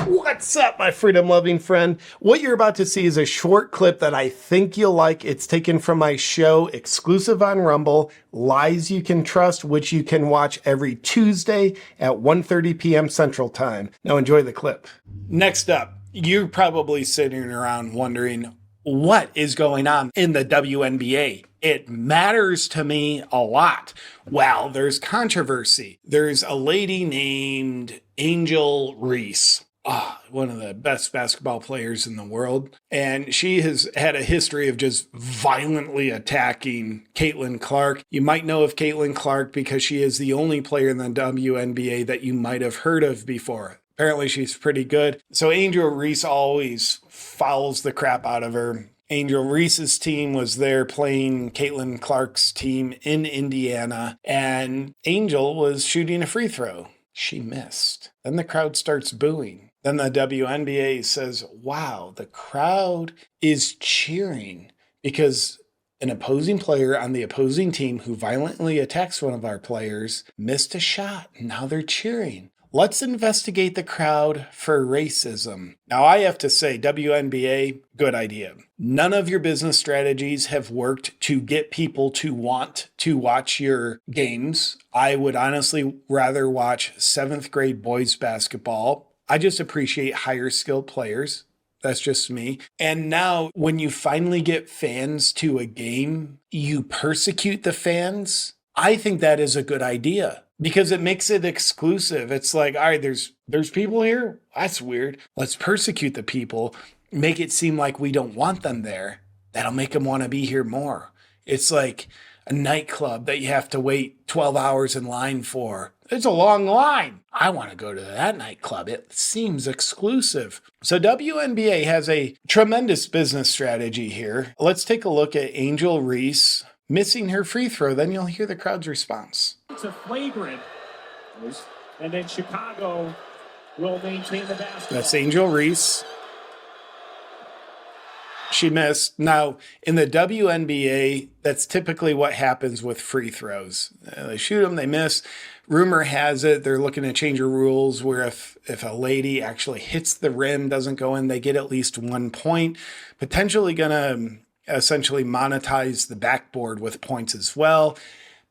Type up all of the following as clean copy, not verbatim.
What's up, my freedom-loving friend? What you're about to see is a short clip that I think you'll like. It's taken from my show, exclusive on Rumble, Lies You Can Trust, which you can watch every Tuesday at 1:30 p.m. Central Time. Now enjoy the clip. Next up, you're probably sitting around wondering, what is going on in the WNBA? It matters to me a lot. Well, there's controversy. There's a lady named Angel Reese. One of the best basketball players in the world. And she has had a history of just violently attacking Caitlin Clark. You might know of Caitlin Clark because she is the only player in the WNBA that you might have heard of before. Apparently she's pretty good. So Angel Reese always fouls the crap out of her. Angel Reese's team was there playing Caitlin Clark's team in Indiana, and Angel was shooting a free throw. She missed. Then the crowd starts booing. Then the WNBA says, wow, the crowd is cheering because an opposing player on the opposing team who violently attacks one of our players missed a shot. Now they're cheering. Let's investigate the crowd for racism. Now, I have to say, WNBA, good idea. None of your business strategies have worked to get people to want to watch your games. I would honestly rather watch 7th grade boys basketball. I just appreciate higher skilled players. That's just me. And now when you finally get fans to a game, you persecute the fans. I think that is a good idea because it makes it exclusive. It's like, all right, there's people here. That's weird. Let's persecute the people, make it seem like we don't want them there. That'll make them want to be here more. It's like a nightclub that you have to wait 12 hours in line for. It's a long line. I want to go to that nightclub. It seems exclusive. So WNBA has a tremendous business strategy here. Let's take a look at Angel Reese missing her free throw. Then you'll hear the crowd's response. It's a flagrant. And then Chicago will maintain the basketball. That's Angel Reese. She missed. Now, in the WNBA, that's typically what happens with free throws. They shoot them, they miss. Rumor has it they're looking to change the rules where if a lady actually hits the rim, doesn't go in, they get at least 1 point. Potentially going to essentially monetize the backboard with points as well.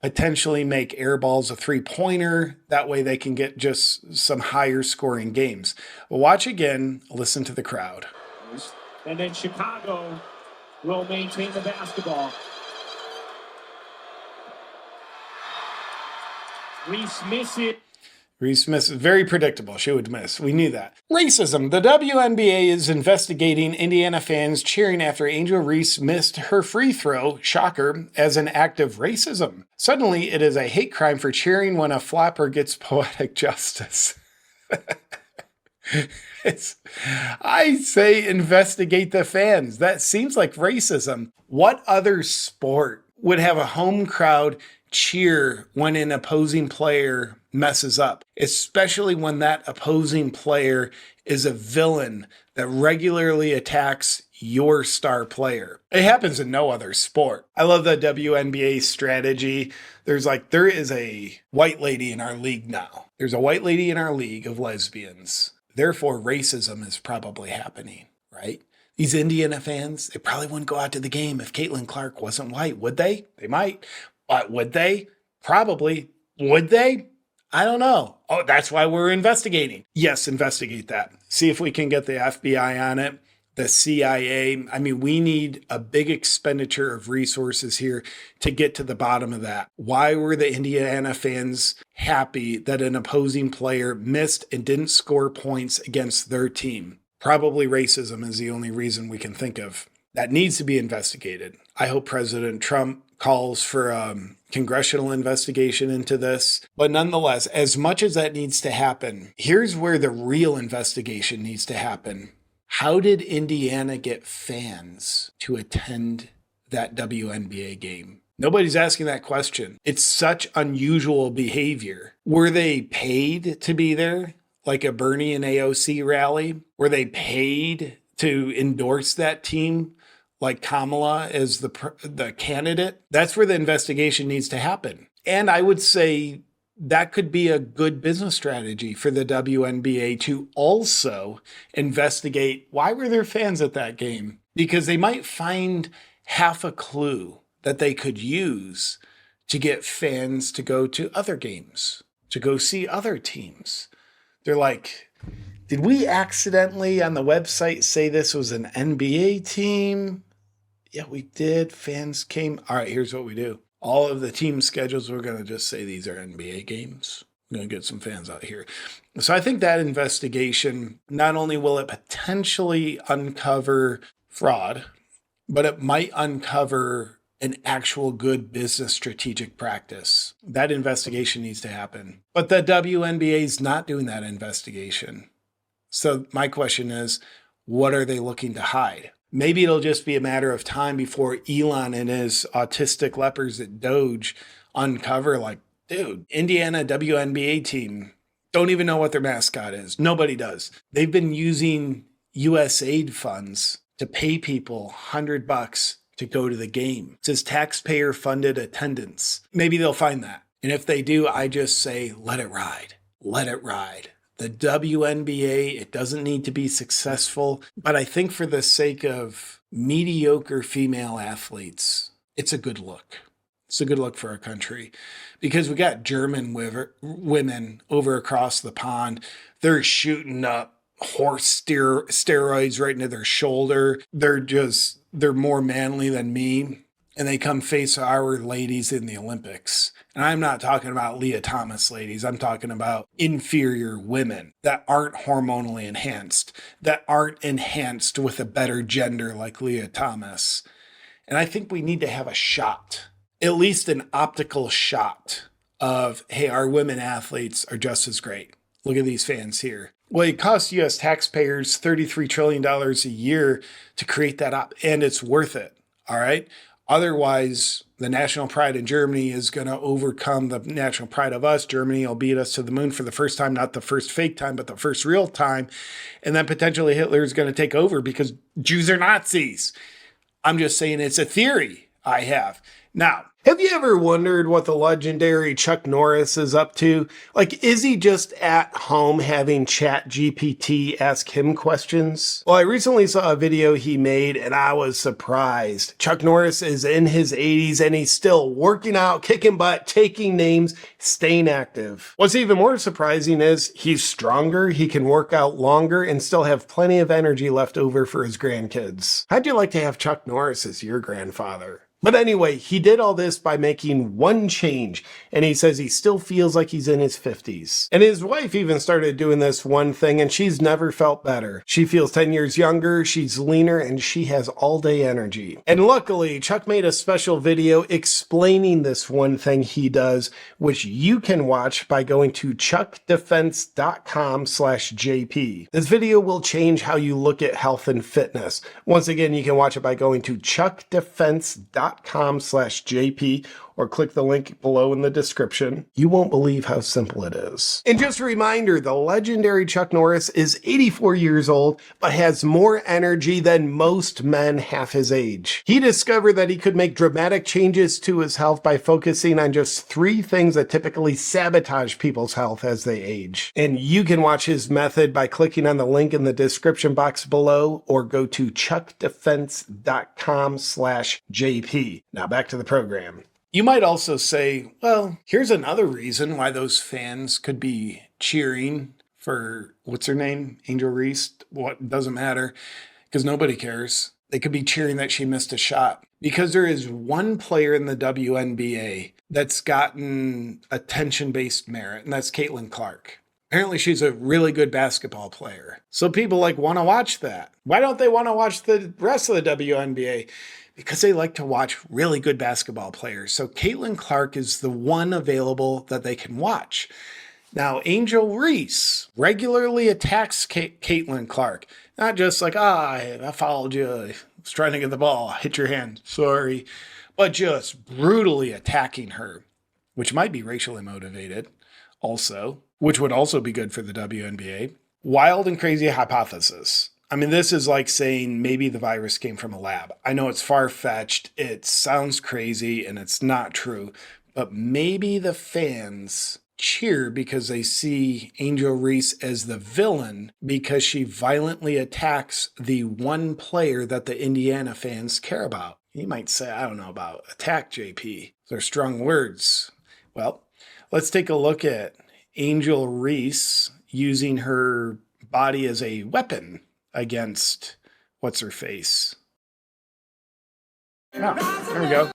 Potentially make air balls a three-pointer. That way they can get just some higher scoring games. Watch again, listen to the crowd. And then Chicago will maintain the basketball. Reese misses. Reese misses. Very predictable. She would miss. We knew that. Racism. The WNBA is investigating Indiana fans cheering after Angel Reese missed her free throw, shocker, as an act of racism. Suddenly, it is a hate crime for cheering when a flapper gets poetic justice. I say investigate the fans. That seems like racism. What other sport would have a home crowd cheer when an opposing player messes up, especially when that opposing player is a villain that regularly attacks your star player? It happens in no other sport. I love the WNBA strategy. There is a white lady in our league now. There's a white lady in our league of lesbians. Therefore, racism is probably happening, right? These Indiana fans, they probably wouldn't go out to the game if Caitlin Clark wasn't white, would they? They might. But would they? Probably. Would they? I don't know. Oh, that's why we're investigating. Yes, investigate that. See if we can get the FBI on it, the CIA. I mean, we need a big expenditure of resources here to get to the bottom of that. Why were the Indiana fans happy that an opposing player missed and didn't score points against their team? Probably racism is the only reason we can think of. That needs to be investigated. I hope President Trump calls for a congressional investigation into this. But nonetheless, as much as that needs to happen, here's where the real investigation needs to happen. How did Indiana get fans to attend that WNBA game? Nobody's asking that question. It's such unusual behavior. Were they paid to be there? Like a Bernie and AOC rally? Were they paid to endorse that team? Like Kamala as the candidate? That's where the investigation needs to happen. And I would say that could be a good business strategy for the WNBA to also investigate why were there fans at that game? Because they might find half a clue that they could use to get fans to go to other games, to go see other teams. They're like, did we accidentally on the website say this was an NBA team? Yeah, we did. Fans came. All right, here's what we do. All of the team schedules, we're going to just say these are NBA games. We're going to get some fans out here. So I think that investigation, not only will it potentially uncover fraud, but it might uncover an actual good business strategic practice. That investigation needs to happen. But the WNBA is not doing that investigation. So my question is, what are they looking to hide? Maybe it'll just be a matter of time before Elon and his autistic lepers at Doge uncover, like, dude, Indiana WNBA team don't even know what their mascot is. Nobody does. They've been using USAID funds to pay people $100 to go to the game. It says taxpayer funded attendance. Maybe they'll find that. And if they do, I just say, let it ride. Let it ride. The WNBA, it doesn't need to be successful, but I think for the sake of mediocre female athletes, it's a good look. It's a good look for our country because we got German women over across the pond. They're shooting up horse steroids right into their shoulder. They're more manly than me. And they come face our ladies in the Olympics. And I'm not talking about Leah Thomas ladies. I'm talking about inferior women that aren't hormonally enhanced, that aren't enhanced with a better gender like Leah Thomas. And I think we need to have a shot, at least an optical shot of, hey, our women athletes are just as great. Look at these fans here. Well, it costs U.S. taxpayers $33 trillion a year to create that up, and it's worth it. All right. Otherwise, the national pride in Germany is going to overcome the national pride of us. Germany will beat us to the moon for the first time, not the first fake time, but the first real time. And then potentially Hitler is going to take over because Jews are Nazis. I'm just saying it's a theory I have. Now, have you ever wondered what the legendary Chuck Norris is up to? Like, is he just at home having ChatGPT ask him questions? Well, I recently saw a video he made and I was surprised. Chuck Norris is in his 80s and he's still working out, kicking butt, taking names, staying active. What's even more surprising is he's stronger, he can work out longer, and still have plenty of energy left over for his grandkids. How'd you like to have Chuck Norris as your grandfather? But anyway, he did all this by making one change, and he says he still feels like he's in his 50s. And his wife even started doing this one thing, and she's never felt better. She feels 10 years younger, she's leaner, and she has all-day energy. And luckily, Chuck made a special video explaining this one thing he does, which you can watch by going to chuckdefense.com/JP. This video will change how you look at health and fitness. Once again, you can watch it by going to chuckdefense.com/JP or click the link below in the description. You won't believe how simple it is. And just a reminder, the legendary Chuck Norris is 84 years old, but has more energy than most men half his age. He discovered that he could make dramatic changes to his health by focusing on just 3 things that typically sabotage people's health as they age. And you can watch his method by clicking on the link in the description box below or go to chuckdefense.com/JP. Now back to the program. You might also say, well, here's another reason why those fans could be cheering for, what's her name? Angel Reese? What, doesn't matter, because nobody cares. They could be cheering that she missed a shot. Because there is one player in the WNBA that's gotten attention-based merit, and that's Caitlin Clark. Apparently she's a really good basketball player. So people want to watch that. Why don't they want to watch the rest of the WNBA? Because they like to watch really good basketball players. So Caitlin Clark is the one available that they can watch. Now, Angel Reese regularly attacks Caitlin Clark. Not just like, I fouled you, I was trying to get the ball, hit your hand, sorry. But just brutally attacking her, which might be racially motivated also, which would also be good for the WNBA. Wild and crazy hypothesis. I mean, this is like saying maybe the virus came from a lab. I know it's far-fetched, it sounds crazy, and it's not true. But maybe the fans cheer because they see Angel Reese as the villain because she violently attacks the one player that the Indiana fans care about. You might say, I don't know about attack, JP. They're strong words. Well, let's take a look at Angel Reese using her body as a weapon against what's-her-face. Oh, there we go.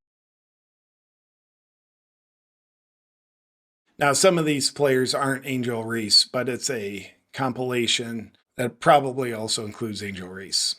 Now, some of these players aren't Angel Reese, but it's a compilation that probably also includes Angel Reese.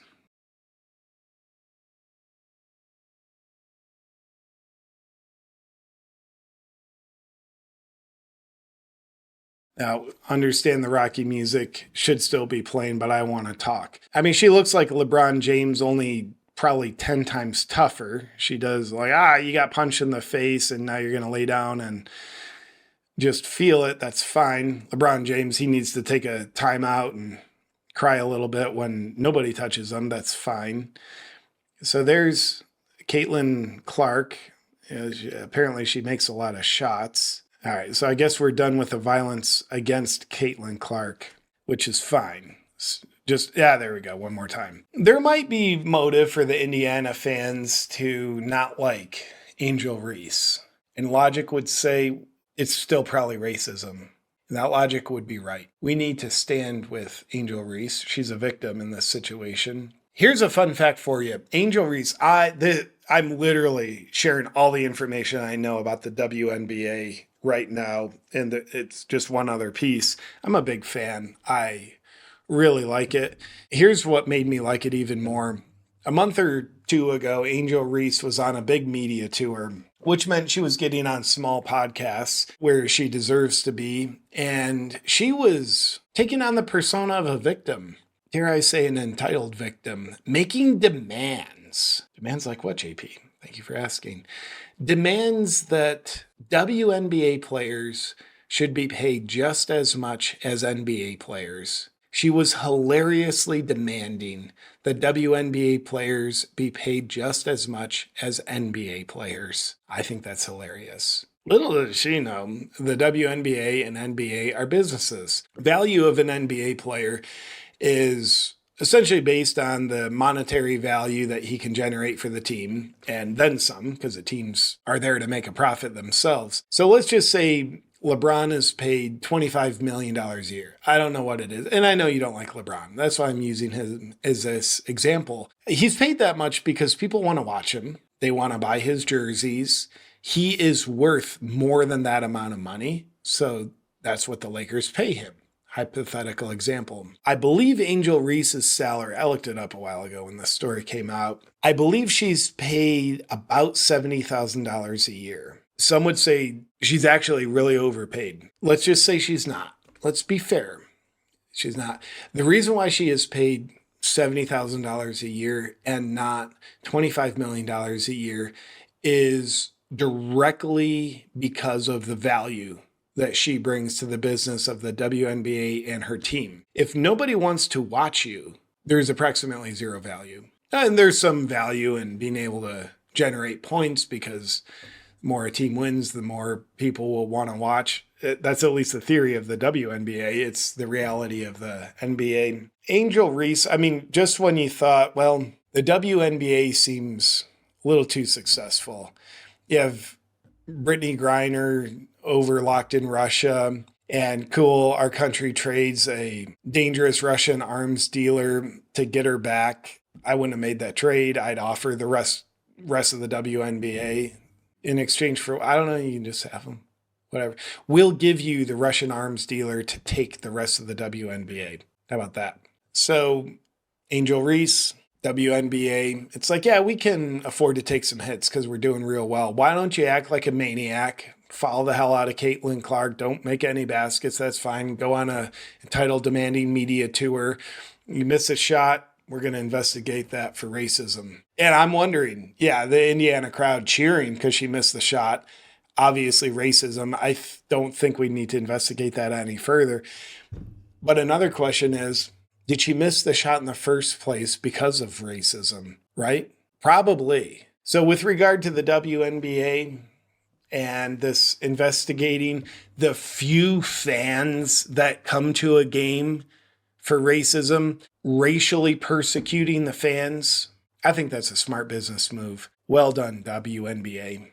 Now, understand the Rocky music should still be playing, but I want to talk. I mean, she looks like LeBron James, only probably 10 times tougher. She does like, you got punched in the face and now you're going to lay down and just feel it. That's fine. LeBron James, he needs to take a timeout and cry a little bit when nobody touches him. That's fine. So there's Caitlin Clark. Apparently she makes a lot of shots. All right, so I guess we're done with the violence against Caitlin Clark, which is fine. There we go, one more time. There might be motive for the Indiana fans to not like Angel Reese. And logic would say it's still probably racism. And that logic would be right. We need to stand with Angel Reese. She's a victim in this situation. Here's a fun fact for you. Angel Reese, I'm literally sharing all the information I know about the WNBA right now, and it's just one other piece. I'm a big fan. I really like it. Here's what made me like it even more. A month or two ago, Angel Reese was on a big media tour, which meant she was getting on small podcasts where she deserves to be, and she was taking on the persona of a victim. Dare I say an entitled victim, making demands. Demands like what, JP? Thank you for asking. Demands that WNBA players should be paid just as much as NBA players. She was hilariously demanding that WNBA players be paid just as much as NBA players. I think that's hilarious. Little does she know, the WNBA and NBA are businesses. Value of an NBA player is essentially based on the monetary value that he can generate for the team, and then some, because the teams are there to make a profit themselves. So let's just say LeBron is paid $25 million a year. I don't know what it is. And I know you don't like LeBron. That's why I'm using him as this example. He's paid that much because people want to watch him. They want to buy his jerseys. He is worth more than that amount of money. So that's what the Lakers pay him. Hypothetical example. I believe Angel Reese's salary, I looked it up a while ago when the story came out. I believe she's paid about $70,000 a year. Some would say she's actually really overpaid. Let's just say she's not. Let's be fair. She's not. The reason why she is paid $70,000 a year and not $25 million a year is directly because of the value that she brings to the business of the WNBA and her team. If nobody wants to watch you, there's approximately zero value. And there's some value in being able to generate points because the more a team wins, the more people will want to watch. That's at least the theory of the WNBA. It's the reality of the NBA. Angel Reese, I mean, just when you thought, well, the WNBA seems a little too successful. You have Brittany Griner overlocked in Russia, and cool, our country trades a dangerous Russian arms dealer to get her back. I wouldn't have made that trade. I'd offer the rest of the WNBA in exchange for, I don't know, you can just have them. Whatever. We'll give you the Russian arms dealer to take the rest of the WNBA. How about that? So, Angel Reese, WNBA, it's like, yeah, we can afford to take some hits because we're doing real well. Why don't you act like a maniac? Follow the hell out of Caitlin Clark. Don't make any baskets. That's fine. Go on a title demanding media tour. You miss a shot, we're going to investigate that for racism. And I'm wondering, yeah, the Indiana crowd cheering because she missed the shot. Obviously racism. I don't think we need to investigate that any further. But another question is, did she miss the shot in the first place because of racism, right? Probably. So with regard to the WNBA, and this investigating the few fans that come to a game for racism, racially persecuting the fans. I think that's a smart business move. Well done, WNBA.